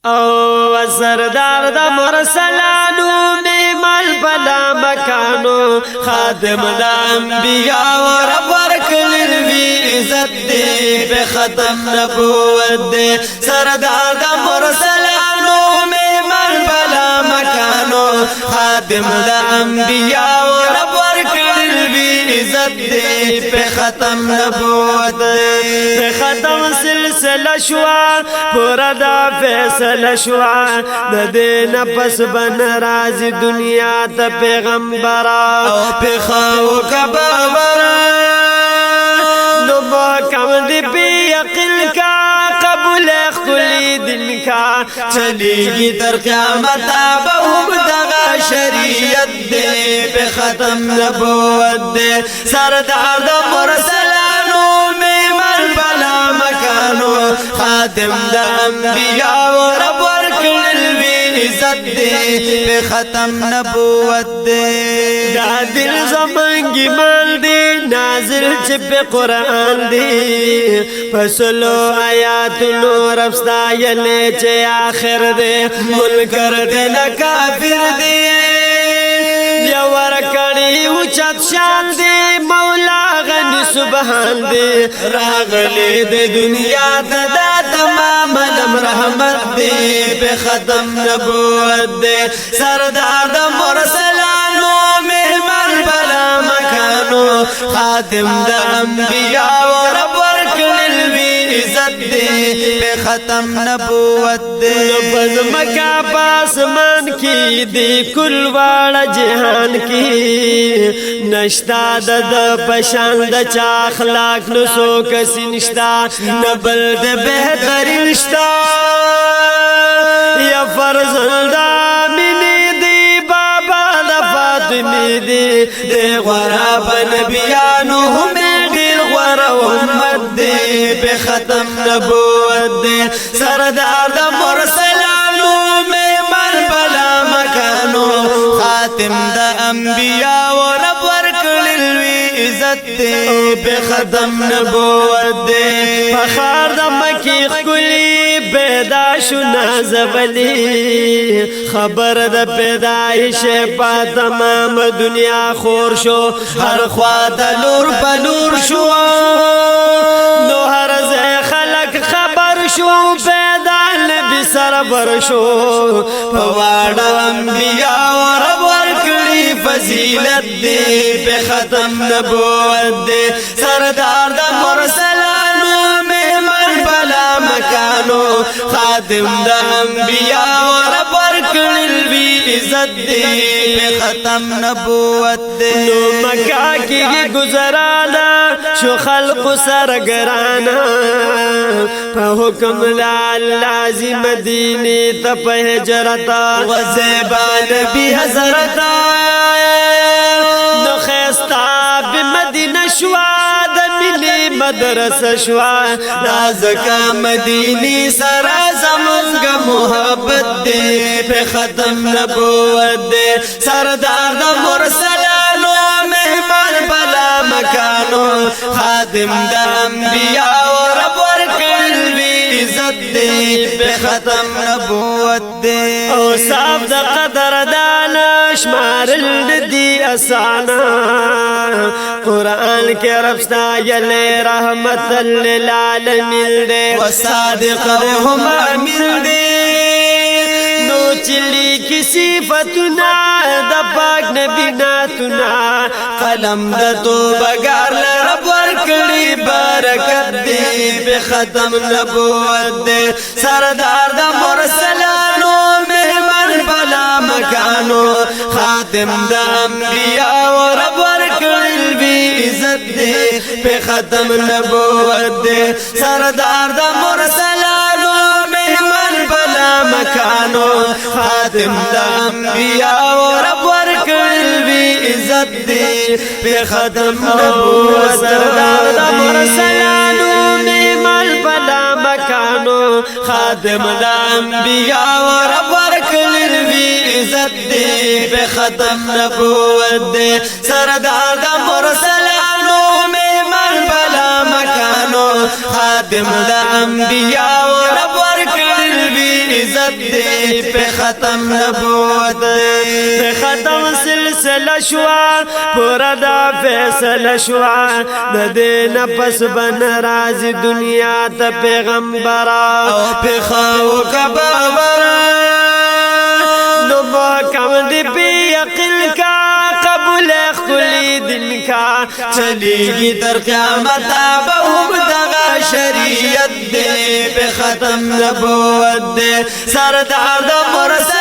او سردار دا مرسلانو میمال بلا مکانو خادم دا انبیاء و رب ورکل وی عزت دے پہ ختم نبوت دے سردار دا مرسلانو میمال بلا مکانو خادم دا انبیاء و رب ورکل وی عزت دے پہ ختم نبوت دے پہ ختم سلسلہ شوا پورا دا فیصلہ شوا دا دین پس بن رازی دنیا تا پیغمبرا پہ خواو کا باورا نو محکم دی پی عقل کا قبول اخلی دن کا چلی گی در قیامتا بہم دغا شریعت دے پہ ختم نبوت دے سردار دا مرسلانو میمن بلا مکانو خاتم دا انبیاء و رب ورکل وی عزت دے پہ ختم نبوت دے دا دل زمانگی مال دے نازل چپ قرآن دے پسلو آیات نور افستا یلے چے آخر دے ملکر دے نکافر دے یور کڑی اچت شان دے مولا غنی سبحان دے راغلے دے دنیا دا تمام علم رحمت دے پہ ختم نبوت دے سردار دا مرسلانو مہمان بلا مکانو خاتم دا انبیاء و رب ورکل وی عزت دے پہ ختم نبوت دے نبض مکہ پاسمان کی دی کل واڑا جہان کی نشتا دا پشان دا چا اخلاق نسو کسی نشتا نبل دا بہترین نشتا یا فرزن دا منی دی بابا دا فاطمی دی دے غورا بنبیانو ہمیں دل غورا امت دے پہ ختم نبوت دے سردار دا مرسلانو میمن بلا مکانو خاتم دا انبیاء و رب ورکل وی عزت دے پہ ختم نبوت دے فخار دا مکی خکلی پیدا شنا زبلی خبر دا پیدایش پا تمام دنیا خور شو ہر خواہ دا نور پا نور شو نو ہر زی خلق خبر شو پیدا نبی سربر شو پواڑا انبیاء و رب ورکلی فضیلت دے پہ ختم نبوت دے سردار دا مرسلانو مہمان بلا مکانو خادم دا انبیاء و رب ورکل وی عزت دے پہ ختم نبوت دے نو مکہ کی گزرانا شو خلق سرگرانا پا حکم لازی مدینی تا پا حجرتا وزیبان بھی حضرتا نو خیستا بمدینہ شواد ملی مدرس شواد نازکا مدینی سرا زمانگا محبت دے پہ ختم نبوت دے سردار دا مرسلانو مہمان بلا مکانو خادم دا انبیاء و رب ورکل وی عزت دے پہ ختم نبوت دے او صاحب دا قدر دانا شمار الندی اسانا قرآن کے رفستا یلے رحمت للعالمین دے و صادق رحم امیر دے نو چلی کسی فتنا دا پاک نبی ناتنا قلم دا توبگار لرب ورکلی برکت دے پہ ختم نبوت دے سردار دا مرسلانو مہمان بلا مکانو خاتم دا انبیاء و رب ورکل وی عزت دے پہ ختم نبوت دے سردار دا مرسلانو مہمان بلا مکانو خاتم دا انبیاء و رب ورکل وی عزت دے پہ ختم نبوت سردار دا مرسلانو مہمان بلا مکانو خاتم دا انبیاء و رب ورکل وی عزت دے پہ ختم نبوت دے سردار دا مرسلانو مہمان بلا مکانو خاتم دا انبیاء و رب ورکل لوی عزت دے پہ ختم نبوت دے پہ ختم سلسلہ شوا پورا دا فیصلہ شوا دا دین پس بن راز دنیا تا پیغمبرا پہ خواو کا بابرا نو محکم دی پی عقل کا قبول خلی دن کا چلی گی در قیامت بہم دغا شریعت دے پہ ختم نبوت دے سردار دا مرسل